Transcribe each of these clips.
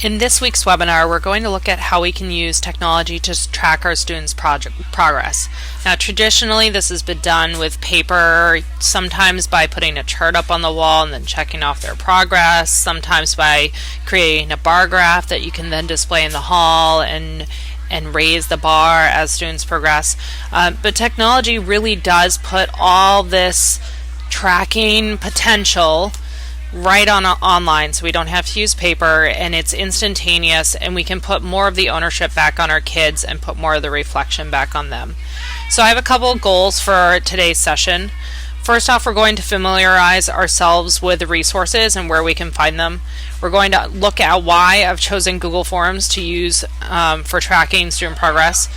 In this week's webinar, we're going to look at how we can use technology to track our students' project progress. Now, traditionally, this has been done with paper, sometimes by putting a chart up on the wall and then checking off their progress, sometimes by creating a bar graph that you can then display in the hall and raise the bar as students progress. But technology really does put all this tracking potential right on online, so we don't have to use paper, and it's instantaneous, and we can put more of the ownership back on our kids and put more of the reflection back on them. So I have a couple of goals for today's session. First off, we're going to familiarize ourselves with the resources and where we can find them. We're going to look at why I've chosen Google Forms to use for tracking student progress.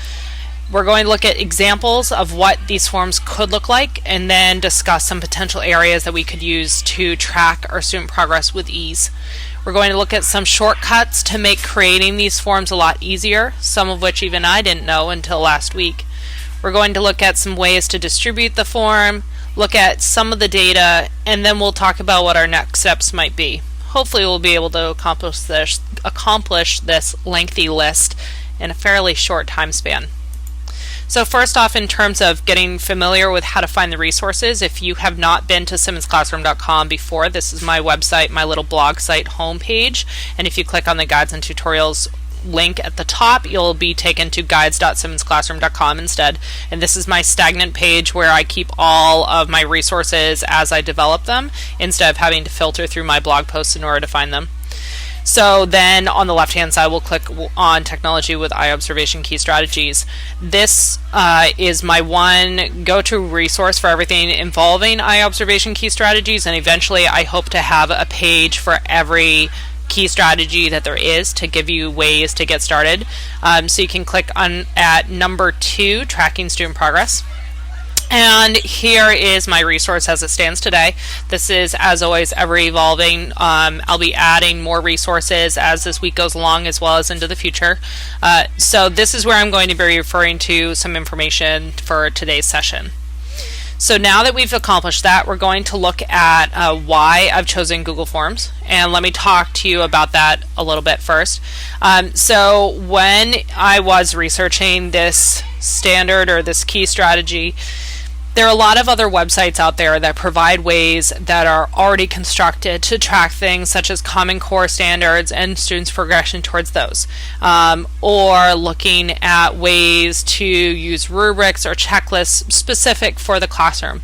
We're going to look at examples of what these forms could look like, and then discuss some potential areas that we could use to track our student progress with ease. We're going to look at some shortcuts to make creating these forms a lot easier, some of which even I didn't know until last week. We're going to look at some ways to distribute the form, look at some of the data, and then we'll talk about what our next steps might be. Hopefully we'll be able to accomplish this lengthy list in a fairly short time span. So first off, in terms of getting familiar with how to find the resources, if you have not been to simmonsclassroom.com before, this is my website, my little blog site homepage, and if you click on the guides and tutorials link at the top, you'll be taken to guides.simmonsclassroom.com instead, and this is my stagnant page where I keep all of my resources as I develop them, instead of having to filter through my blog posts in order to find them. So then on the left hand side, we'll click on Technology with Eye Observation Key Strategies. This is my one go-to resource for everything involving eye observation key strategies, and eventually I hope to have a page for every key strategy that there is to give you ways to get started. So you can click on at number 2, Tracking Student Progress. And here is my resource as it stands today. This is, as always, ever evolving. I'll be adding more resources as this week goes along, as well as into the future. So this is where I'm going to be referring to some information for today's session. So now that we've accomplished that, we're going to look at why I've chosen Google Forms, and let me talk to you about that a little bit first. So when I was researching this standard or this key strategy, there are a lot of other websites out there that provide ways that are already constructed to track things such as Common Core standards and students' progression towards those, or looking at ways to use rubrics or checklists specific for the classroom.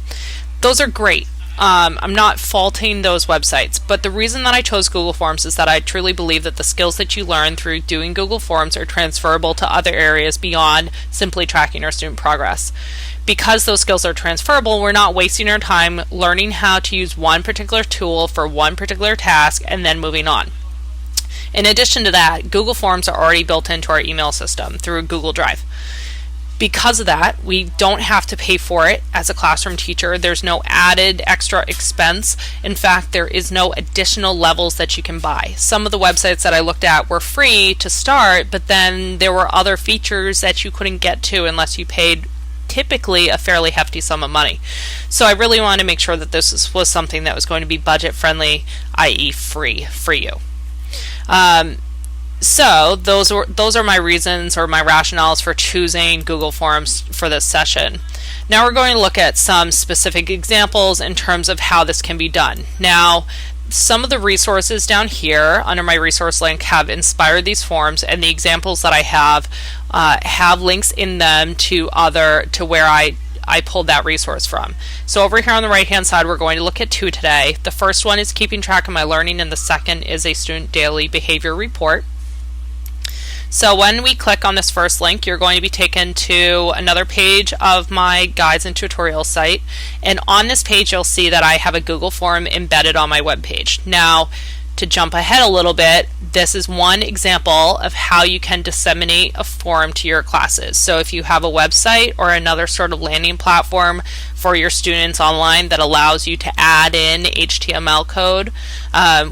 Those are great. I'm not faulting those websites, but the reason that I chose Google Forms is that I truly believe that the skills that you learn through doing Google Forms are transferable to other areas beyond simply tracking our student progress. Because those skills are transferable, we're not wasting our time learning how to use one particular tool for one particular task and then moving on. In addition to that, Google Forms are already built into our email system through Google Drive. Because of that, we don't have to pay for it as a classroom teacher. There's no added extra expense. In fact, there is no additional levels that you can buy. Some of the websites that I looked at were free to start, but then there were other features that you couldn't get to unless you paid typically a fairly hefty sum of money. So I really wanted to make sure that this was something that was going to be budget friendly, i.e. free for you. So those are my reasons or my rationales for choosing Google Forms for this session. Now we're going to look at some specific examples in terms of how this can be done. Now, some of the resources down here under my resource link have inspired these forms, and the examples that I have links in them to where I pulled that resource from. So over here on the right hand side, we're going to look at 2 today. The first one is keeping track of my learning, and the second is a student daily behavior report. So when we click on this first link, you're going to be taken to another page of my guides and tutorials site, and on this page you'll see that I have a Google form embedded on my web page. Now, to jump ahead a little bit, this is one example of how you can disseminate a form to your classes. So if you have a website or another sort of landing platform for your students online that allows you to add in HTML code,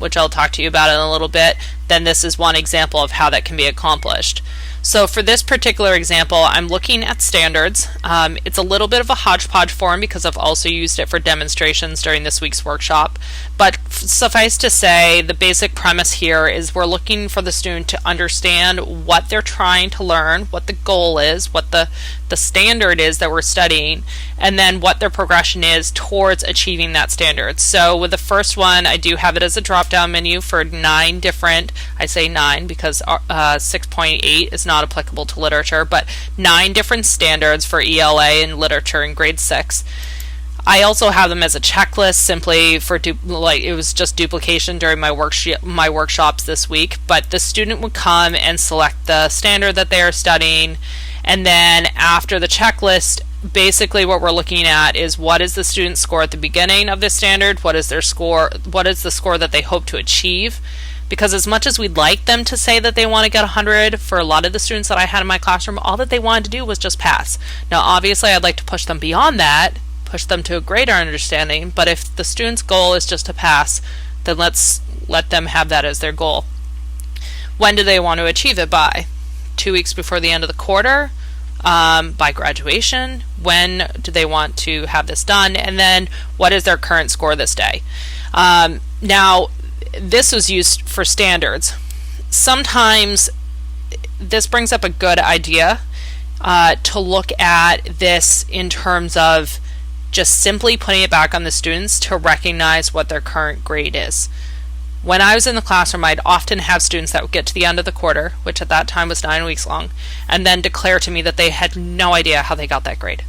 which I'll talk to you about in a little bit, then this is one example of how that can be accomplished. So for this particular example, I'm looking at standards. It's a little bit of a hodgepodge form because I've also used it for demonstrations during this week's workshop. But suffice to say, the basic premise here is we're looking for the student to understand what they're trying to learn, what the goal is, what the standard is that we're studying, and then what their progression is towards achieving that standard. So with the first one, I do have it as a drop-down menu for 9 different, I say 9 because 6.8 is not applicable to literature, but 9 different standards for ELA and literature in grade 6. I also have them as a checklist simply for it was just duplication during my workshops this week, but the student would come and select the standard that they are studying, and then after the checklist, basically what we're looking at is what is the student's score at the beginning of the standard, what is their score, what is the score that they hope to achieve. Because as much as we'd like them to say that they want to get 100, for a lot of the students that I had in my classroom, all that they wanted to do was just pass. Now obviously I'd like to push them beyond that, push them to a greater understanding, but if the student's goal is just to pass, then let's let them have that as their goal. When do they want to achieve it by? 2 weeks before the end of the quarter? By graduation? When do they want to have this done? And then what is their current score this day? Now, this was used for standards. Sometimes this brings up a good idea to look at this in terms of just simply putting it back on the students to recognize what their current grade is. When I was in the classroom, I'd often have students that would get to the end of the quarter, which at that time was 9 weeks long, and then declare to me that they had no idea how they got that grade.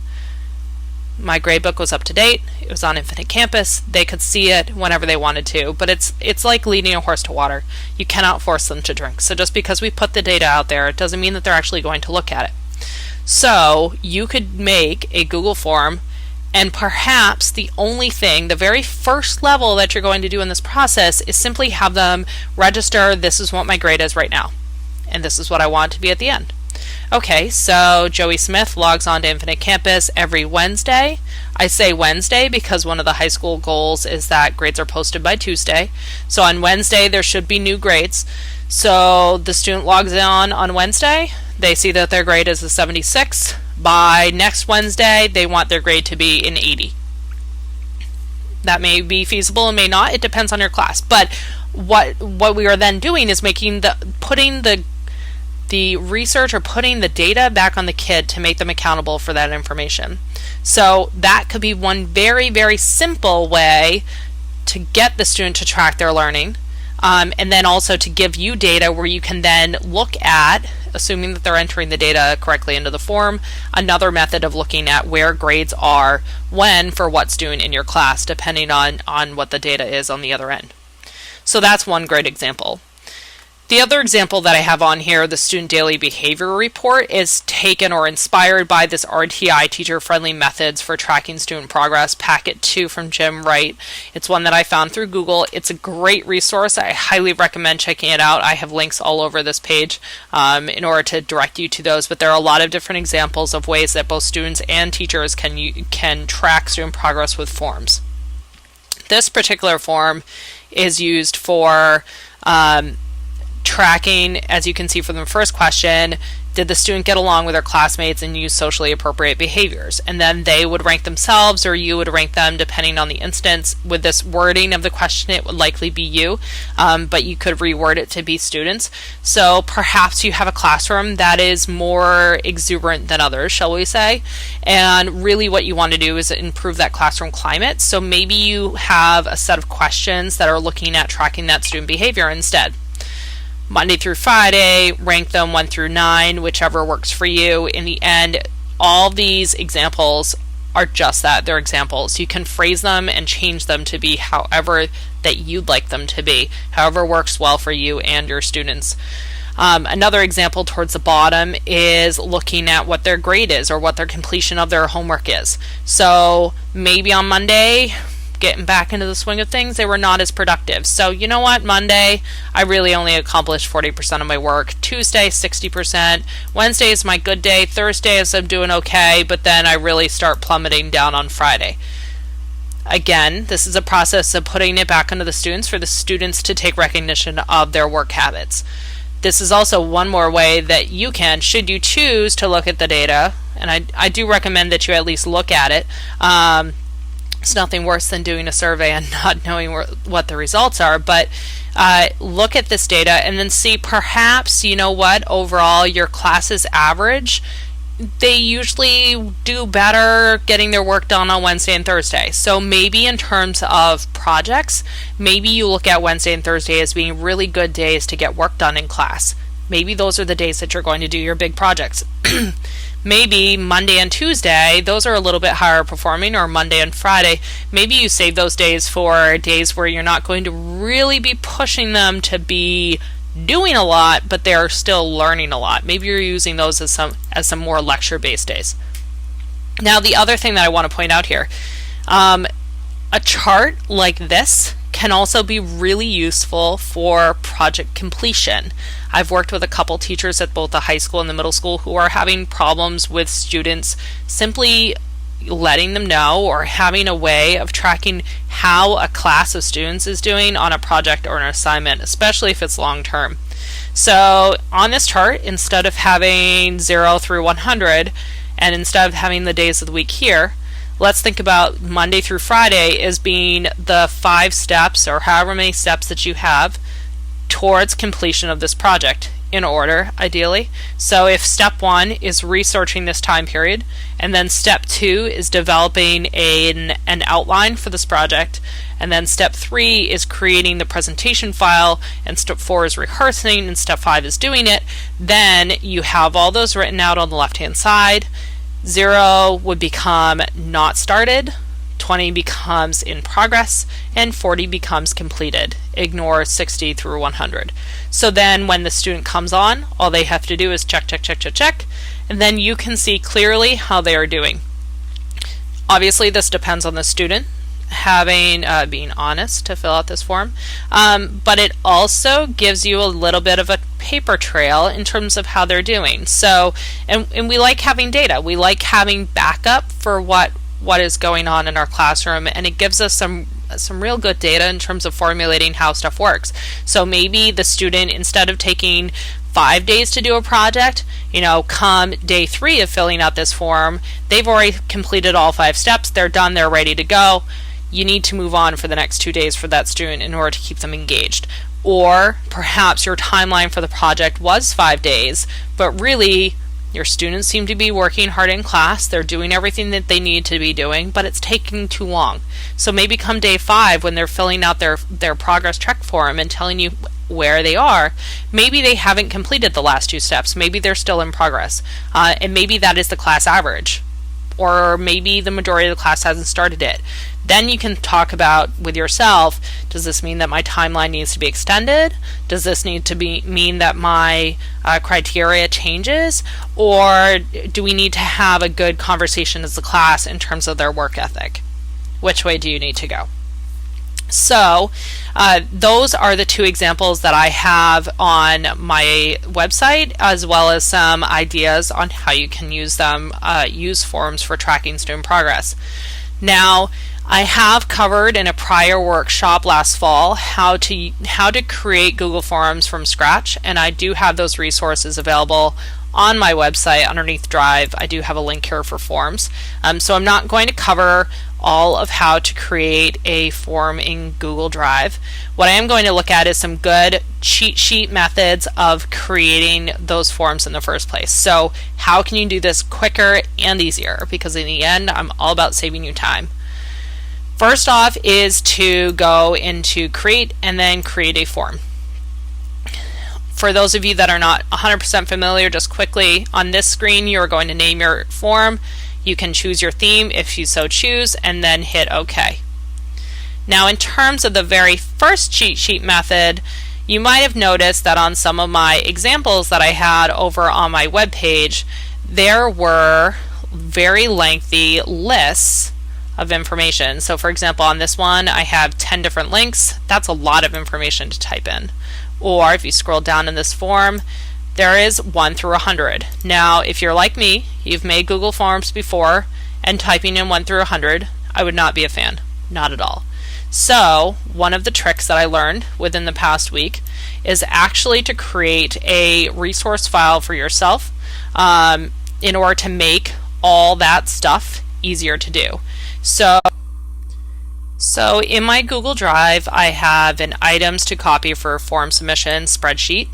My gradebook was up to date, it was on Infinite Campus, they could see it whenever they wanted to, but it's like leading a horse to water. You cannot force them to drink. So just because we put the data out there, it doesn't mean that they're actually going to look at it. So you could make a Google form, and perhaps the only thing, the very first level that you're going to do in this process is simply have them register, this is what my grade is right now, and this is what I want to be at the end. Okay, so Joey Smith logs on to Infinite Campus every Wednesday. I say Wednesday because one of the high school goals is that grades are posted by Tuesday. So on Wednesday there should be new grades. So the student logs on Wednesday, they see that their grade is a 76. By next Wednesday, they want their grade to be an 80. That may be feasible and may not. It depends on your class. But what we are then doing is putting the research or putting the data back on the kid to make them accountable for that information. So that could be one very, very simple way to get the student to track their learning. And then also to give you data where you can then look at, assuming that they're entering the data correctly into the form, another method of looking at where grades are when for what student in your class, depending on what the data is on the other end. So that's one great example. The other example that I have on here, the Student Daily Behavior Report, is taken or inspired by this RTI Teacher-Friendly Methods for Tracking Student Progress, Packet 2 from Jim Wright. It's one that I found through Google. It's a great resource. I highly recommend checking it out. I have links all over this page in order to direct you to those, but there are a lot of different examples of ways that both students and teachers can track student progress with forms. This particular form is used for tracking, as you can see from the first question, did the student get along with their classmates and use socially appropriate behaviors? And then they would rank themselves, or you would rank them depending on the instance. With this wording of the question, it would likely be you, but you could reword it to be students. So perhaps you have a classroom that is more exuberant than others, shall we say, and really what you want to do is improve that classroom climate. So maybe you have a set of questions that are looking at tracking that student behavior instead. Monday through Friday, rank them 1 through 9, whichever works for you. In the end, all these examples are just that. They're examples. You can phrase them and change them to be however that you'd like them to be, however works well for you and your students. Another example towards the bottom is looking at what their grade is or what their completion of their homework is. So maybe on Monday, getting back into the swing of things, they were not as productive. So you know what, Monday, I really only accomplished 40% of my work. Tuesday, 60%. Wednesday is my good day. Thursday is I'm doing okay, but then I really start plummeting down on Friday. Again, this is a process of putting it back onto the students for the students to take recognition of their work habits. This is also one more way that you can, should you choose to look at the data, and I do recommend that you at least look at it, It's nothing worse than doing a survey and not knowing what the results are, but look at this data and then see, perhaps, you know what, overall your class's average, they usually do better getting their work done on Wednesday and Thursday. So maybe in terms of projects, maybe you look at Wednesday and Thursday as being really good days to get work done in class. Maybe those are the days that you're going to do your big projects. Maybe Monday and Tuesday, those are a little bit higher performing, or Monday and Friday. Maybe you save those days for days where you're not going to really be pushing them to be doing a lot, but they're still learning a lot. Maybe you're using those as some more lecture-based days. Now, the other thing that I want to point out here, a chart like this can also be really useful for project completion. I've worked with a couple teachers at both the high school and the middle school who are having problems with students simply letting them know, or having a way of tracking how a class of students is doing on a project or an assignment, especially if it's long term. So on this chart, instead of having 0 through 100, and instead of having the days of the week here, let's think about Monday through Friday as being the 5 steps, or however many steps that you have towards completion of this project, in order, ideally. So if step 1 is researching this time period, and then step 2 is developing an outline for this project, and then step 3 is creating the presentation file, and step 4 is rehearsing, and step 5 is doing it, then you have all those written out on the left hand side. 0 would become not started, 20 becomes in progress, and 40 becomes completed. Ignore 60 through 100. So then when the student comes on, all they have to do is check, check, check, check, check, and then you can see clearly how they are doing. Obviously, this depends on the student being honest to fill out this form, but it also gives you a little bit of a paper trail in terms of how they're doing. So, and we like having data. We like having backup for what is going on in our classroom, and it gives us some real good data in terms of formulating how stuff works. So maybe the student, instead of taking 5 days to do a project, come day 3 of filling out this form, they've already completed all 5 steps, they're done, they're ready to go. You need to move on for the next 2 days for that student in order to keep them engaged. Or perhaps your timeline for the project was 5 days, but really your students seem to be working hard in class, they're doing everything that they need to be doing, but it's taking too long. So maybe come day 5, when they're filling out their progress check form and telling you where they are, maybe they haven't completed the last 2 steps, maybe they're still in progress, and maybe that is the class average, or maybe the majority of the class hasn't started it. Then you can talk about with yourself, does this mean that my timeline needs to be extended? Does this need to mean that my criteria changes? Or do we need to have a good conversation as a class in terms of their work ethic? Which way do you need to go? So those are the 2 examples that I have on my website, as well as some ideas on how you can use them, use forms for tracking student progress. Now, I have covered in a prior workshop last fall how to create Google Forms from scratch, and I do have those resources available on my website underneath Drive. I do have a link here for forms. So I'm not going to cover all of how to create a form in Google Drive. What I am going to look at is some good cheat sheet methods of creating those forms in the first place. So how can you do this quicker and easier? Because in the end, I'm all about saving you time. First off is to go into Create and then create a form. For those of you that are not 100% familiar, just quickly, on this screen you're going to name your form. You can choose your theme if you so choose, and then hit OK. Now, in terms of the very first cheat sheet method, you might have noticed that on some of my examples that I had over on my web page, there were very lengthy lists of information. So for example, on this one I have 10 different links. That's a lot of information to type in. Or if you scroll down in this form, there is 1 through 100. Now, if you're like me, you've made Google Forms before, and typing in 1 through 100, I would not be a fan. Not at all. So one of the tricks that I learned within the past week is actually to create a resource file for yourself in order to make all that stuff easier to do. So So in my Google Drive, I have an items to copy for form submission spreadsheet.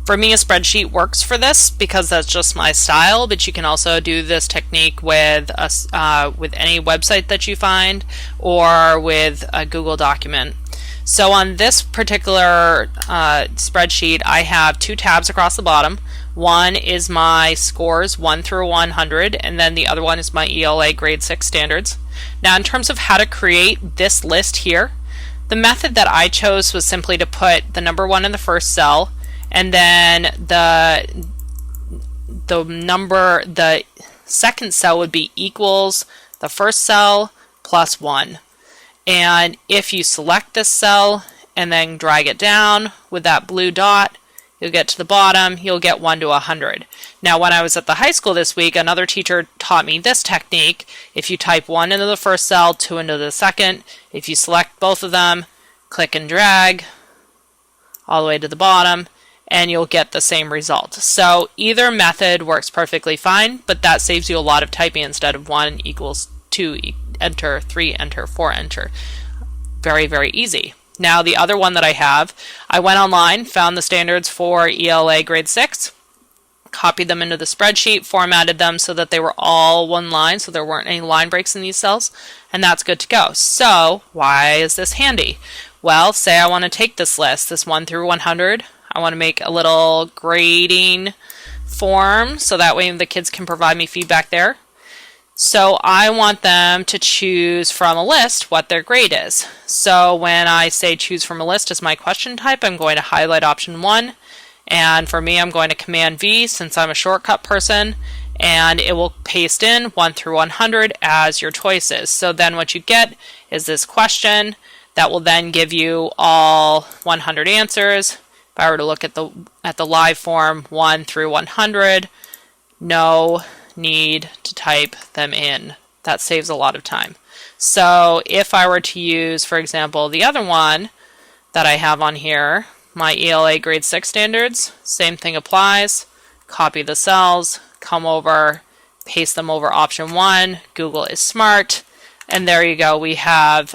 For me, a spreadsheet works for this because that's just my style, but you can also do this technique with any website that you find or with a Google document. So on this particular spreadsheet, I have two tabs across the bottom. One is my scores 1 through 100, and then the other one is my ELA grade 6 standards. Now in terms of how to create this list here, the method that I chose was simply to put the number 1 in the first cell, and then the second cell would be equals the first cell plus 1. And if you select this cell and then drag it down with that blue dot, you'll get to the bottom, you'll get 1 to 100. Now when I was at the high school this week, another teacher taught me this technique. If you type 1 into the first cell, 2 into the second, if you select both of them, click and drag all the way to the bottom, and you'll get the same result. So either method works perfectly fine, but that saves you a lot of typing instead of 1 equals 2, enter, 3, enter, 4, enter. Very, very easy. Now the other one that I have, I went online, found the standards for ELA grade 6, copied them into the spreadsheet, formatted them so that they were all one line, so there weren't any line breaks in these cells, and that's good to go. So why is this handy? Well, say I want to take this list, this 1 through 100, I want to make a little grading form so that way the kids can provide me feedback there. So I want them to choose from a list what their grade is. So when I say choose from a list as my question type, I'm going to highlight option 1. And for me, I'm going to Command V since I'm a shortcut person, and it will paste in 1 through 100 as your choices. So then what you get is this question that will then give you all 100 answers. If I were to look at the live form 1 through 100, no need to type them in. That saves a lot of time. So if I were to use, for example, the other one that I have on here, my ELA grade 6 standards, same thing applies. Copy the cells, come over, paste them over option 1. Google is smart. And there you go. We have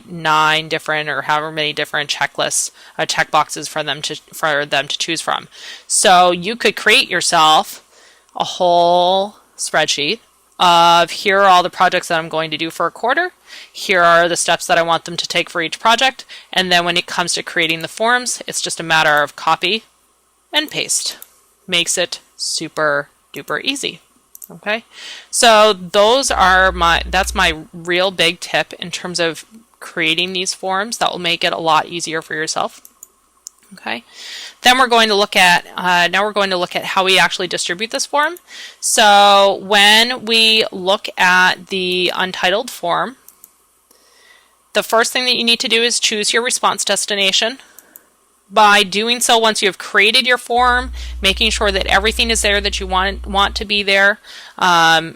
9 different or however many different checklists, checkboxes for them to choose from. So you could create yourself a whole spreadsheet of here are all the projects that I'm going to do for a quarter. Here are the steps that I want them to take for each project. And then when it comes to creating the forms, it's just a matter of copy and paste. Makes it super duper easy. Okay, so that's my real big tip in terms of creating these forms. That will make it a lot easier for yourself. Okay, then we're going to look at how we actually distribute this form. So when we look at the untitled form, the first thing that you need to do is choose your response destination. By doing so, once you have created your form, making sure that everything is there that you want to be there,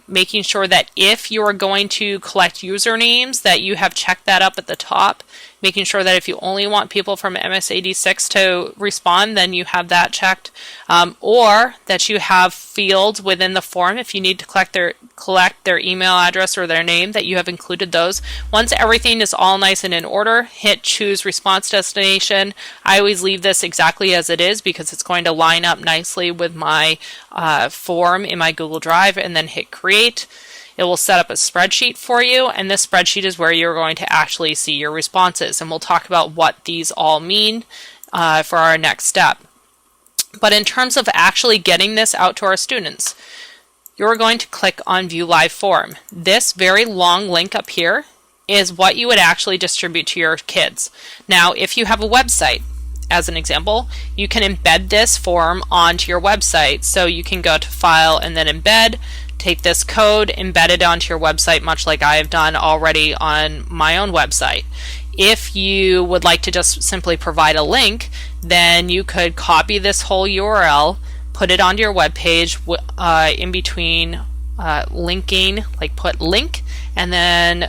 making sure that if you are going to collect usernames, that you have checked that up at the top, making sure that if you only want people from MSAD6 to respond, then you have that checked, or that you have fields within the form if you need to collect their email address or their name, that you have included those. Once everything is all nice and in order, hit choose response destination. I always leave this exactly as it is because it's going to line up nicely with my form in my Google Drive, and then hit create. It will set up a spreadsheet for you, and this spreadsheet is where you're going to actually see your responses, and we'll talk about what these all mean for our next step. But in terms of actually getting this out to our students, you're going to click on View Live Form. This very long link up here is what you would actually distribute to your kids. Now, if you have a website, as an example, you can embed this form onto your website. So you can go to File and then Embed, take this code, embed it onto your website, much like I have done already on my own website. If you would like to just simply provide a link, then you could copy this whole URL, put it onto your web page in between linking, like put link, and then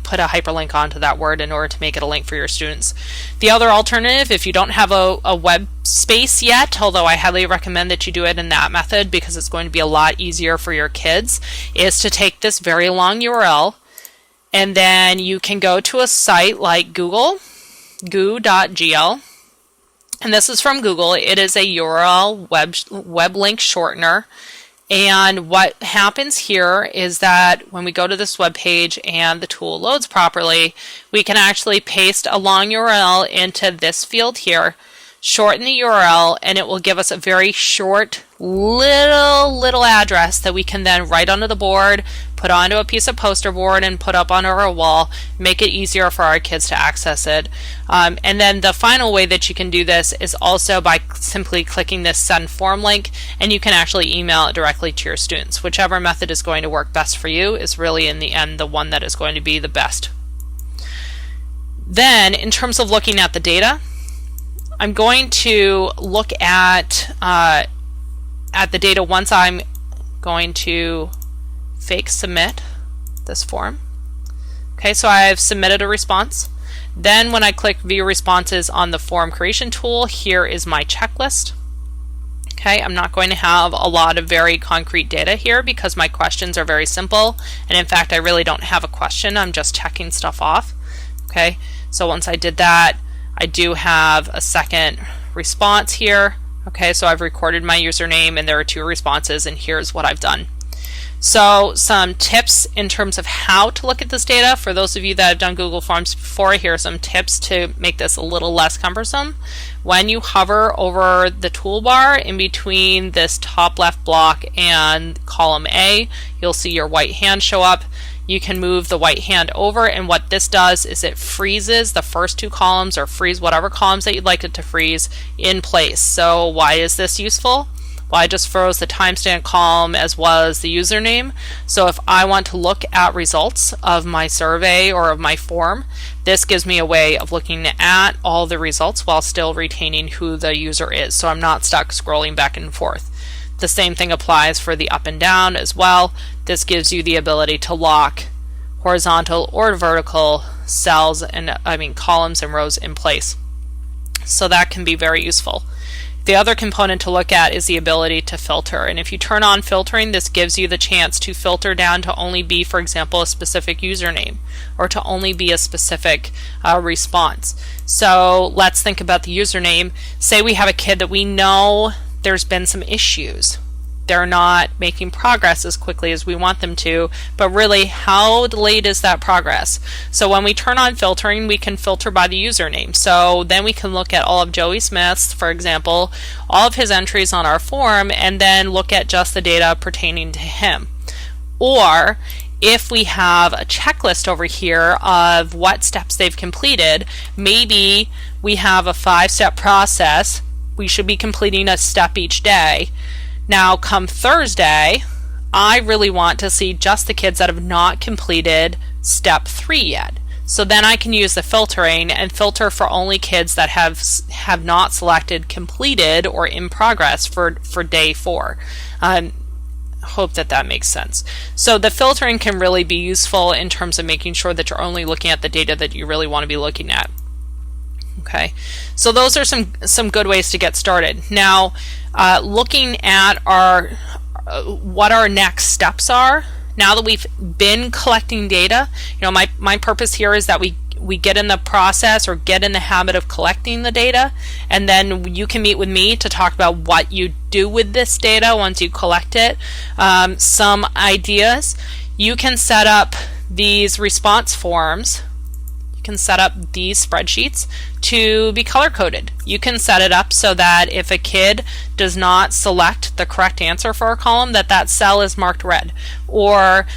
put a hyperlink onto that word in order to make it a link for your students. The other alternative, if you don't have a web space yet, although I highly recommend that you do it in that method because it's going to be a lot easier for your kids, is to take this very long URL, And then you can go to a site like Google, goo.gl. And this is from Google. It is a URL web link shortener. And what happens here is that when we go to this web page and the tool loads properly, we can actually paste a long URL into this field here, shorten the URL, and it will give us a very short little address that we can then write onto the board, put onto a piece of poster board, and put up on our wall, make it easier for our kids to access it. And then the final way that you can do this is also by simply clicking this send form link, and you can actually email it directly to your students. Whichever method is going to work best for you is really in the end the one that is going to be the best. Then in terms of looking at the data, I'm going to look at the data once I'm going to fake submit this form. Okay, so I've submitted a response. Then when I click view responses on the form creation tool, here is my checklist. Okay, I'm not going to have a lot of very concrete data here because my questions are very simple, and in fact I really don't have a question, I'm just checking stuff off. Okay, so once I did that, I do have a second response here. Okay, so I've recorded my username and there are 2 responses, and here's what I've done. So some tips in terms of how to look at this data. For those of you that have done Google Forms before, here are some tips to make this a little less cumbersome. When you hover over the toolbar in between this top left block and column A, you'll see your white hand show up. You can move the white hand over, and what this does is it freezes the first 2 columns, or freeze whatever columns that you'd like it to freeze in place. So why is this useful? Well, I just froze the timestamp column as well as the username. So if I want to look at results of my survey or of my form, this gives me a way of looking at all the results while still retaining who the user is. So I'm not stuck scrolling back and forth. The same thing applies for the up and down as well. This gives you the ability to lock horizontal or vertical cells and columns and rows in place. So that can be very useful. The other component to look at is the ability to filter. And if you turn on filtering, this gives you the chance to filter down to only be, for example, a specific username, or to only be a specific response. So let's think about the username. Say we have a kid that we know there's been some issues. They're not making progress as quickly as we want them to, but really, how delayed is that progress? So when we turn on filtering, we can filter by the username. So then we can look at all of Joey Smith's, for example, all of his entries on our form, and then look at just the data pertaining to him. Or if we have a checklist over here of what steps they've completed, maybe we have a 5-step process. We should be completing a step each day. Now, come Thursday, I really want to see just the kids that have not completed step 3 yet. So then I can use the filtering and filter for only kids that have not selected completed or in progress for day 4. Hope that makes sense. So the filtering can really be useful in terms of making sure that you're only looking at the data that you really want to be looking at. Okay, so those are some good ways to get started. Now, looking at what our next steps are. Now that we've been collecting data, my purpose here is that we get in the process or get in the habit of collecting the data, and then you can meet with me to talk about what you do with this data once you collect it. Some ideas: you can set up these response forms. Can set up these spreadsheets to be color-coded. You can set it up so that if a kid does not select the correct answer for a column, that cell is marked red. Or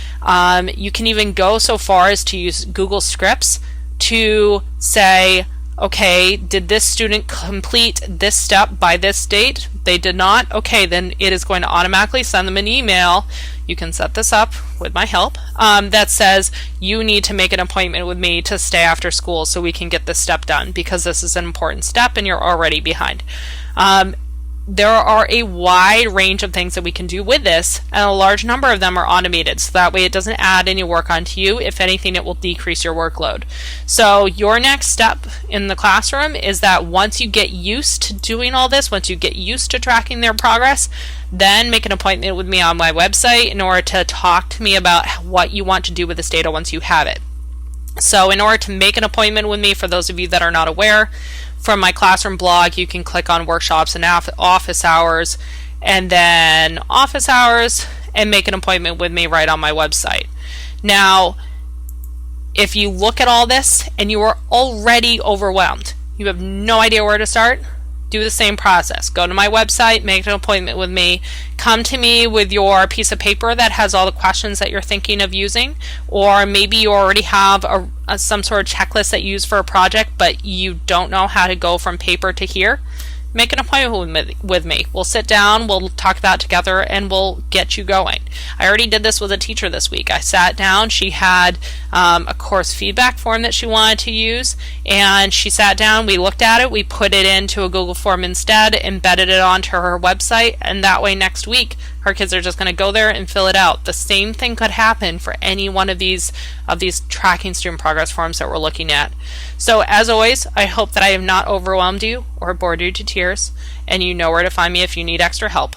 you can even go so far as to use Google Scripts to say, okay, did this student complete this step by this date? They did not? Okay, then it is going to automatically send them an email. You can set this up with my help that says you need to make an appointment with me to stay after school so we can get this step done, because this is an important step and you're already behind. There are a wide range of things that we can do with this, and a large number of them are automated, so that way it doesn't add any work onto you. If anything, it will decrease your workload. So your next step in the classroom is that once you get used to doing all this, once you get used to tracking their progress, then make an appointment with me on my website in order to talk to me about what you want to do with this data once you have it. So in order to make an appointment with me, for those of you that are not aware, from my classroom blog, you can click on workshops and office hours, and then office hours, and make an appointment with me right on my website. Now, if you look at all this and you are already overwhelmed, you have no idea where to start, do the same process. Go to my website, make an appointment with me, come to me with your piece of paper that has all the questions that you're thinking of using, or maybe you already have some sort of checklist that you use for a project, but you don't know how to go from paper to here. Make an appointment with me. We'll sit down, we'll talk about it together, and we'll get you going. I already did this with a teacher this week. I sat down, she had a course feedback form that she wanted to use, and she sat down, we looked at it, we put it into a Google form instead, embedded it onto her website, and that way next week her kids are just going to go there and fill it out. The same thing could happen for any one of these tracking student progress forms that we're looking at. So as always, I hope that I have not overwhelmed you or bored you to tears, and you know where to find me if you need extra help.